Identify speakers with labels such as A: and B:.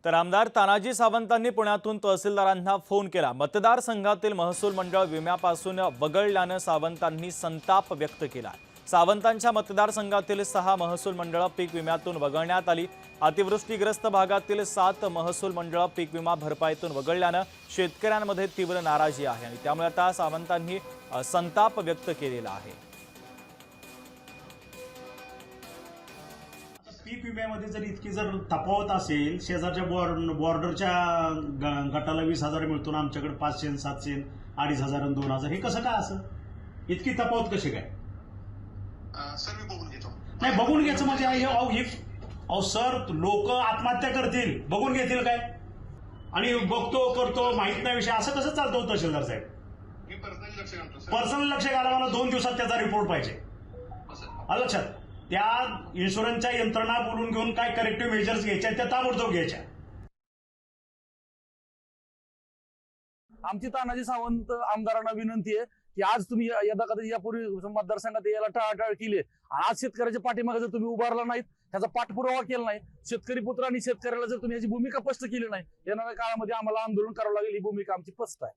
A: तर आमदार तानाजी सावंतांनी पुण्यातून तहसीलदारांना फोन केला। मतदारसंघातील महसूल मंडळ विम्यापासून वगळल्यानं सावंतांनी संताप व्यक्त केला। सावंतांच्या मतदारसंघातील 6 महसूल मंडळ पीक विम्यातून वगळण्यात आली। अतिवृष्टीग्रस्त भागातील 7 महसूल मंडळ पीक विमा भरपाईतून वगळल्यानं शेतकऱ्यांमध्ये तीव्र नाराजी आहे आणि त्यामुळे आता सावंतांनी संताप व्यक्त केलेला आहे।
B: पीक विम्यामध्ये जर इतकी जर तफावत असेल, शेजारच्या बॉर्डरच्या गटाला 20,000 मिळतो, आमच्याकडे 500, 700, 2,500 आणि 2,000, हे कसं काय असं इतकी तफावत कशी काय?
C: सर मी बघून घेतो।
B: नाही, बघून घ्यायचं म्हणजे अहो सर, लोक आत्महत्या करतील, बघून घेतील काय? आणि बघतो करतो माहित नाही विषय, असं कसं चालतं तहसीलदार साहेब?
C: मी पर्सनली लक्ष घालतो सर।
B: पर्सनल लक्ष घाला, मला 2 दिवसात त्याचा रिपोर्ट पाहिजे। आलं लक्षात? त्या इन्शुरन्सच्या यंत्रणा बोलून घेऊन काय करेक्टिव्ह मेजर्स घ्यायच्या त्या ताबडतोब घ्यायच्या।
D: आमची तानाजी सावंत आमदारांना विनंती आहे की आज तुम्ही यदा कधी यापूर्वी मतदारसंघात याला टाळाटाळ केली आणि आज शेतकऱ्याच्या पाठीमागे जर तुम्ही उभारला नाहीत, त्याचा पाठपुरावा केला नाही, शेतकरी पुत्र आणि शेतकऱ्याला जर तुम्ही याची भूमिका स्पष्ट केली नाही, येणाऱ्या काळामध्ये आम्हाला आंदोलन करावं लागेल। ही भूमिका आमची स्पष्ट आहे।